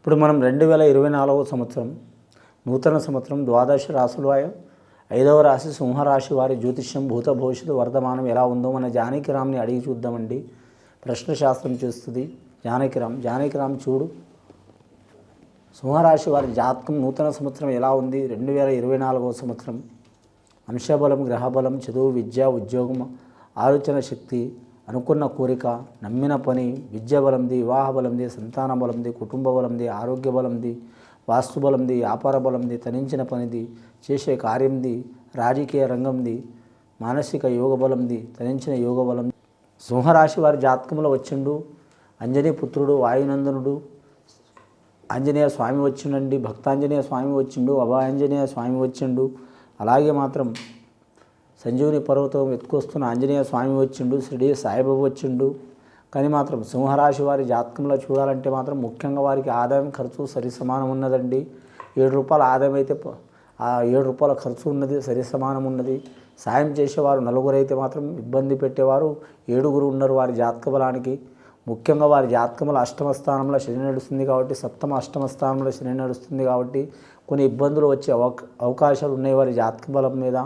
ఇప్పుడు మనం 2024 సంవత్సరం నూతన సంవత్సరం ద్వాదశ రాశులు 5వ రాశి సింహరాశి వారి జ్యోతిష్యం భూత భవిష్యత్తు వర్తమానం ఎలా ఉందో మన జానకిరామ్ని అడిగి చూద్దామండి. ప్రశ్నశాస్త్రం చేస్తుంది జానకిరామ్ చూడు, సింహరాశి వారి జాతకం నూతన సంవత్సరం ఎలా ఉంది? 2024 సంవత్సరం అంశబలం, గ్రహబలం, చదువు, విద్య, ఉద్యోగం, ఆలోచన శక్తి, అనుకున్న కోరిక, నమ్మిన పని, విద్య బలంది, వివాహ బలంది, సంతాన బలంది, కుటుంబ బలంది, ఆరోగ్య బలంది, వాస్తు బలంది, వ్యాపార బలంది, తనించిన పనిది, చేసే కార్యంది, రాజకీయ రంగంది, మానసిక యోగ బలంది, తనించిన యోగ బలం. సింహరాశి వారి జాతకంలో వచ్చిండు అంజనీ పుత్రుడు వాయునందనుడు ఆంజనేయ స్వామి వచ్చిండండి, భక్తాంజనేయ స్వామి వచ్చిండు, అభయాంజనేయ స్వామి వచ్చిండు. అలాగే మాత్రం సంజీవుని పర్వతం ఎత్తుకొస్తున్న ఆంజనేయ స్వామి వచ్చిండు, షిరిడి సాయిబాబా వచ్చిండు. కానీ మాత్రం సింహరాశి వారి జాతకంలో చూడాలంటే మాత్రం ముఖ్యంగా వారికి ఆదాయం ఖర్చు సరి సమానం ఉన్నదండి. 7 రూపాయల ఆదాయం అయితే 7 రూపాయల ఖర్చు ఉన్నది, సరి సమానం ఉన్నది. సాయం చేసేవారు 4 అయితే మాత్రం ఇబ్బంది పెట్టేవారు 7 ఉన్నారు వారి జాతక బలానికి. ముఖ్యంగా వారి జాతకంలో అష్టమ స్థానంలో శని నడుస్తుంది కాబట్టి, సప్తమ అష్టమ స్థానంలో శని నడుస్తుంది కాబట్టి కొన్ని ఇబ్బందులు వచ్చే అవకాశాలు ఉన్నాయి. వారి జాతక బలం మీద,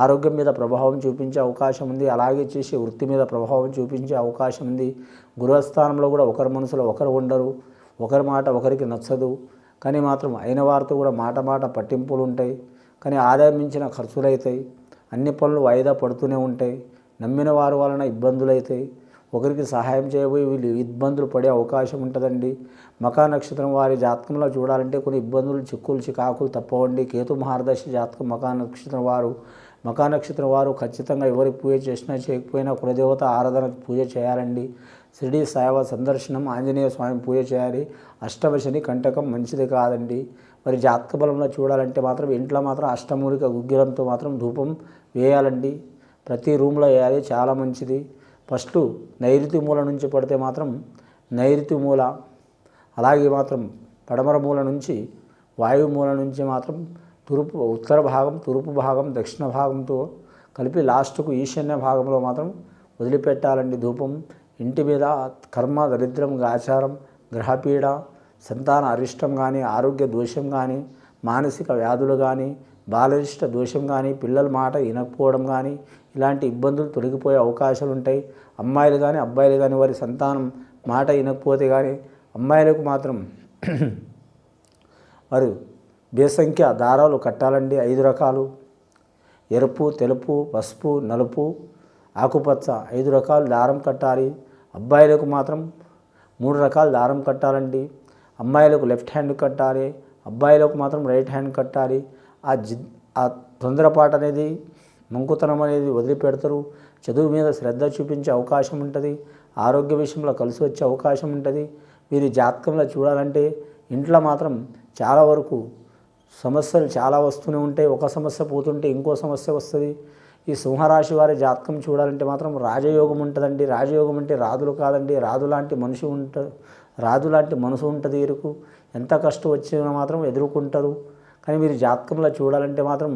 ఆరోగ్యం మీద ప్రభావం చూపించే అవకాశం ఉంది. అలాగే చేసే వృత్తి మీద ప్రభావం చూపించే అవకాశం ఉంది. గృహస్థానంలో కూడా ఒకరి మనసులో ఒకరు ఉండరు, ఒకరి మాట ఒకరికి నచ్చదు. కానీ మాత్రం అయిన వారితో కూడా మాట పట్టింపులు ఉంటాయి. కానీ ఆదాయం మించిన ఖర్చులు అవుతాయి. అన్ని పనులు వాయిదా పడుతూనే ఉంటాయి. నమ్మిన వారి వలన ఇబ్బందులు అవుతాయి. ఒకరికి సహాయం చేయబోయి వీళ్ళు ఇబ్బందులు పడే అవకాశం ఉంటుందండి. మకా నక్షత్రం వారి జాతకంలో చూడాలంటే కొన్ని ఇబ్బందులు, చిక్కులు, చికాకులు తప్పవండి. కేతు మహారదశ జాతకం మకా నక్షత్రం వారు ఖచ్చితంగా ఎవరికి పూజ చేసినా చేయకపోయినా కులదేవత ఆరాధన పూజ చేయాలండి. షిరిడి సాయిబాబా సందర్శనం, ఆంజనేయ స్వామి పూజ చేయాలి. అష్టమ శని కంటకం మంచిది కాదండి. మరి జాతక బలంలో చూడాలంటే మాత్రం ఇంట్లో మాత్రం అష్టమూలిక గుగ్గిలంతో మాత్రం ధూపం వేయాలండి. ప్రతి రూమ్లో వేయాలి, చాలా మంచిది. ఫస్ట్ నైరుతి మూల నుంచి పడితే మాత్రం నైరుతి మూల, అలాగే మాత్రం పడమర మూల నుంచి, వాయు మూల నుంచి మాత్రం ఉత్తర భాగం, తూర్పు భాగం, దక్షిణ భాగంతో కలిపి లాస్ట్కు ఈశాన్య భాగంలో మాత్రం వదిలిపెట్టాలండి ధూపం. ఇంటి మీద కర్మ, దరిద్రం, ఆచారం, గ్రహపీడ, సంతాన అరిష్టం కానీ, ఆరోగ్య దోషం కానీ, మానసిక వ్యాధులు కానీ, బాలరిష్ట దోషం కానీ, పిల్లల మాట వినకపోవడం కానీ ఇలాంటి ఇబ్బందులు తొలగిపోయే అవకాశాలు ఉంటాయి. అమ్మాయిలు కానీ అబ్బాయిలు కానీ వారి సంతానం మాట వినకపోతే కానీ అమ్మాయిలకు మాత్రం వారు బేసంఖ్య దారాలు కట్టాలండి. 5 రకాలు: ఎరుపు, తెలుపు, పసుపు, నలుపు, ఆకుపచ్చ 5 రకాలు దారం కట్టాలి. అబ్బాయిలకు మాత్రం 3 రకాల దారం కట్టాలండి. అమ్మాయిలకు లెఫ్ట్ హ్యాండ్ కట్టాలి, అబ్బాయిలకు మాత్రం రైట్ హ్యాండ్ కట్టాలి. ఆ తొందరపాటు అనేది, మంకుతనం అనేది వదిలిపెడతారు. చదువు మీద శ్రద్ధ చూపించే అవకాశం ఉంటుంది. ఆరోగ్య విషయంలో కలిసి వచ్చే అవకాశం ఉంటుంది. వీరి జాతకంలో చూడాలంటే ఇంట్లో మాత్రం చాలా వరకు సమస్యలు చాలా వస్తూనే ఉంటాయి. ఒక సమస్య పోతుంటే ఇంకో సమస్య వస్తుంది. ఈ సింహరాశి వారి జాతకం చూడాలంటే మాత్రం రాజయోగం ఉంటుందండి. రాజయోగం అంటే రాజులు కాదండి, రాజు లాంటి మనసు ఉంటుంది వీరికి. ఎంత కష్టం వచ్చినా మాత్రం ఎదుర్కొంటారు. కానీ మీరు జాతకంలో చూడాలంటే మాత్రం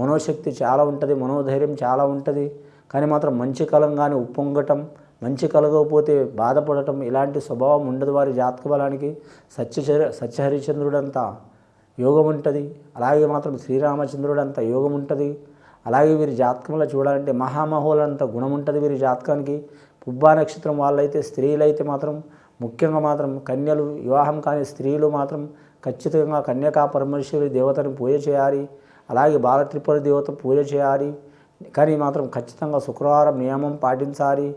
మనోశక్తి చాలా ఉంటుంది, మనోధైర్యం చాలా ఉంటుంది. కానీ మాత్రం మంచి కలం కానీ ఉప్పొంగటం, మంచి కలగకపోతే బాధపడటం ఇలాంటి స్వభావం ఉండదు వారి జాతక బలానికి. సత్యహరిచంద్రుడంతా యోగం ఉంటుంది. అలాగే మాత్రం శ్రీరామచంద్రుడంత యోగం ఉంటుంది. అలాగే వీరి జాతకంలో చూడాలంటే మహామహోలంత గుణం ఉంటుంది వీరి జాతకానికి. పుబ్బా నక్షత్రం వాళ్ళైతే, స్త్రీలైతే మాత్రం ముఖ్యంగా మాత్రం కన్యలు, వివాహం కాని స్త్రీలు మాత్రం ఖచ్చితంగా కన్యకా పరమేశ్వరి దేవతను పూజ చేయాలి. అలాగే బాలత్రిపుర దేవత పూజ చేయాలి. కానీ మాత్రం ఖచ్చితంగా శుక్రవారం నియమం పాటించాలి.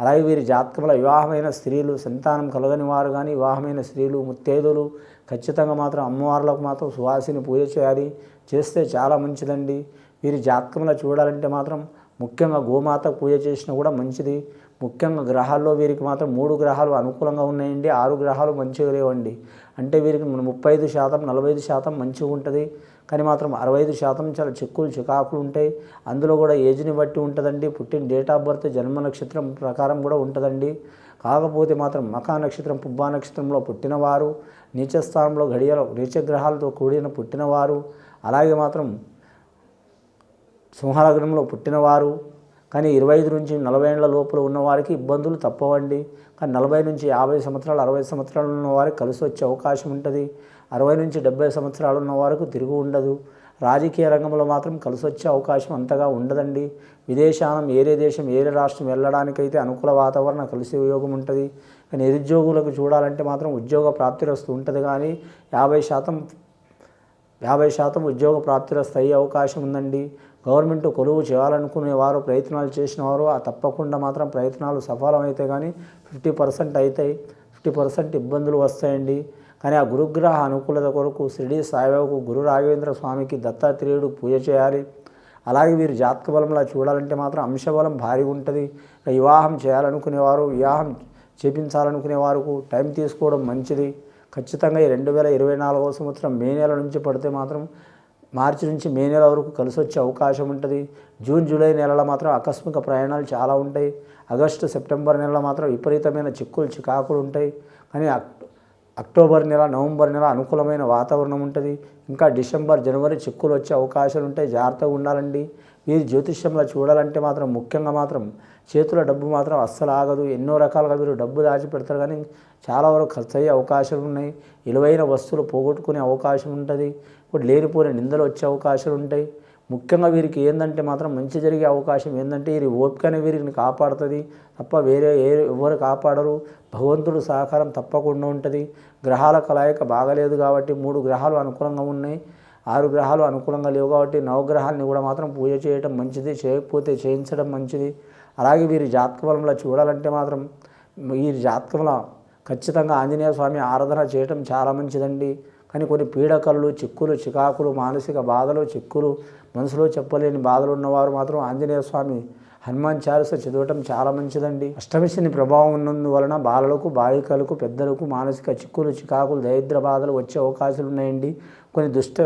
అలాగే వీరి జాతకంలో వివాహమైన స్త్రీలు, సంతానం కలగని వారు కానీ, వివాహమైన స్త్రీలు, ముత్తైదులు ఖచ్చితంగా మాత్రం అమ్మవార్లకు మాత్రం సువాసిని పూజ చేయాలి. చేస్తే చాలా మంచిదండి. వీరి జాతకంలో చూడాలంటే మాత్రం ముఖ్యంగా గోమాత పూజ చేసినా కూడా మంచిది. ముఖ్యంగా గ్రహాల్లో వీరికి మాత్రం 3 గ్రహాలు అనుకూలంగా ఉన్నాయండి, 6 గ్రహాలు మంచిగా లేవండి. అంటే వీరికి 35%, 45% మంచిగా ఉంటుంది. కానీ మాత్రం 65% చాలా చిక్కులు, చికాకులు ఉంటాయి. అందులో కూడా ఏజ్ని బట్టి ఉంటుందండి. పుట్టిన డేట్ ఆఫ్ బర్త్, జన్మ నక్షత్రం ప్రకారం కూడా ఉంటుందండి. కాకపోతే మాత్రం మకా నక్షత్రం, పుబ్బా నక్షత్రంలో పుట్టినవారు, నీచస్థానంలో నీచగ్రహాలతో కూడిన పుట్టినవారు, అలాగే మాత్రం సింహలగ్నంలో పుట్టినవారు, కానీ 25 నుంచి 40 ఏళ్ల లోపల ఉన్నవారికి ఇబ్బందులు తప్పవండి. కానీ 40 నుంచి 50 సంవత్సరాలు 60 సంవత్సరాలు ఉన్న వారికి కలిసి వచ్చే అవకాశం ఉంటుంది. 60 నుంచి 70 సంవత్సరాలు ఉన్న వారికి తిరుగు ఉండదు. రాజకీయ రంగంలో మాత్రం కలిసి వచ్చే అవకాశం అంతగా ఉండదండి. విదేశానం ఏరే దేశం ఏరే రాష్ట్రం వెళ్ళడానికైతే అనుకూల వాతావరణం కలిసి యోగం ఉంటుంది. కానీ నిరుద్యోగులకు చూడాలంటే మాత్రం ఉద్యోగ ప్రాప్తిరస్తు ఉంటుంది. కానీ 50% ఉద్యోగ ప్రాప్తిరస్తు అయ్యే అవకాశం ఉందండి. గవర్నమెంట్ కొలువు చేయాలనుకునేవారు ప్రయత్నాలు చేసినవారు తప్పకుండా మాత్రం ప్రయత్నాలు సఫలమైతే కానీ 50% అవుతాయి, 50% ఇబ్బందులు వస్తాయండి. కానీ ఆ గురుగ్రహ అనుకూలత కొరకు షిరిడి సాయిబాబాకు గురు రాఘవేంద్ర స్వామికి దత్తాత్రేయుడు పూజ చేయాలి. అలాగే వీరు జాతక బలంలా చూడాలంటే మాత్రం అంశబలం భారీ ఉంటుంది. వివాహం చేయాలనుకునేవారు, వివాహం చేపించాలనుకునేవారు టైం తీసుకోవడం మంచిది. ఖచ్చితంగా ఈ 2024వ సంవత్సరం మే నెల నుంచి పడితే మాత్రం మార్చి నుంచి మే నెల వరకు కలిసి వచ్చే అవకాశం ఉంటుంది. జూన్ జూలై నెలలో మాత్రం ఆకస్మిక ప్రయాణాలు చాలా ఉంటాయి. ఆగస్టు సెప్టెంబర్ నెలలో మాత్రం విపరీతమైన చికాకులు ఉంటాయి. కానీ అక్టోబర్ నెల నవంబర్ నెల అనుకూలమైన వాతావరణం ఉంటుంది. ఇంకా డిసెంబర్ జనవరి చిక్కులు వచ్చే అవకాశాలు ఉంటాయి. జాగ్రత్తగా ఉండాలండి. వీరు జ్యోతిష్యంలో చూడాలంటే మాత్రం ముఖ్యంగా మాత్రం చేతుల డబ్బు మాత్రం అస్సలు ఆగదు. ఎన్నో రకాలుగా వీరు డబ్బు దాచిపెడతారు కానీ చాలా వరకు ఖర్చు అయ్యే అవకాశాలు ఉన్నాయి. విలువైన వస్తువులు పోగొట్టుకునే అవకాశం ఉంటుంది. ఇప్పుడు లేనిపోయిన నిందలు వచ్చే అవకాశాలు ఉంటాయి. ముఖ్యంగా వీరికి ఏంటంటే మాత్రం మంచి జరిగే అవకాశం ఏంటంటే వీరి ఓపికనే వీరిని కాపాడుతుంది తప్ప వేరే ఎవరు కాపాడరు. భగవంతుడు సహకారం తప్పకుండా ఉంటుంది. గ్రహాల కలయిక బాగలేదు కాబట్టి 3 గ్రహాలు అనుకూలంగా ఉన్నాయి, 6 గ్రహాలు అనుకూలంగా లేవు కాబట్టి నవగ్రహాలని కూడా మాత్రం పూజ చేయడం మంచిది, చేయకపోతే చేయించడం మంచిది. అలాగే వీరి జాతకబలంలో చూడాలంటే మాత్రం వీరి జాతకంలో ఖచ్చితంగా ఆంజనేయ స్వామి ఆరాధన చేయటం చాలా మంచిదండి. కానీ కొన్ని పీడకలు చిక్కులు చికాకులు మానసిక బాధలు చిక్కులు మనసులో చెప్పలేని బాధలు ఉన్నవారు మాత్రం ఆంజనేయ స్వామి హనుమాన్ చాలీస చదవటం చాలా మంచిదండి. అష్టమిశని ప్రభావం ఉన్నందువలన బాలలకు బాలికలకు పెద్దలకు మానసిక చిక్కులు చికాకులు దరిద్ర బాధలు వచ్చే అవకాశాలు ఉన్నాయండి. కొన్ని దుష్ట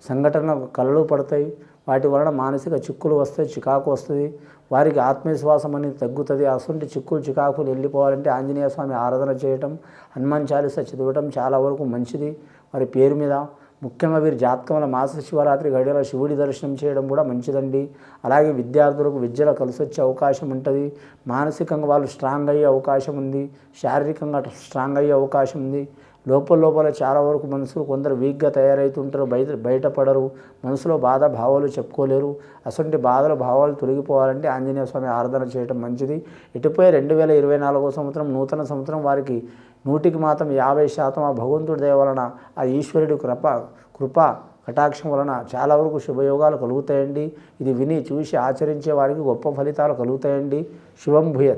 సంఘటనలు కలలు పడతాయి. వాటి వలన మానసిక చిక్కులు వస్తాయి, చికాకు వస్తుంది. వారికి ఆత్మవిశ్వాసం అనేది తగ్గుతుంది. అసంటి చిక్కులు చికాకులు వెళ్ళిపోవాలంటే ఆంజనేయ స్వామి ఆరాధన చేయటం, హనుమాన్ చాలీస చదవటం చాలా వరకు మంచిది. వారి పేరు మీద ముఖ్యంగా వీరి జాతకంలో మాస శివరాత్రి గడియల శివుడి దర్శనం చేయడం కూడా మంచిదండి. అలాగే విద్యార్థులకు విద్యలో కలిసి వచ్చే అవకాశం ఉంటుంది. మానసికంగా వాళ్ళు స్ట్రాంగ్ అయ్యే అవకాశం ఉంది, శారీరకంగా స్ట్రాంగ్ అయ్యే అవకాశం ఉంది. లోపల చాలా వరకు మనసులు కొందరు వీక్గా తయారవుతుంటారు, బయటపడరు, మనసులో బాధ భావాలు చెప్పుకోలేరు. అటువంటి బాధల భావాలు తొలగిపోవాలంటే ఆంజనేయ స్వామి ఆరాధన చేయడం మంచిది. ఇటుపై 2024వ సంవత్సరం నూతన సంవత్సరం వారికి 100కి మాత్రం 50% ఆ భగవంతుడి దయ వలన ఆ ఈశ్వరుడి కృప కటాక్షం వలన చాలా వరకు శుభయోగాలు కలుగుతాయండి. ఇది విని చూసి ఆచరించే వారికి గొప్ప ఫలితాలు కలుగుతాయండి. శుభం భూయత్.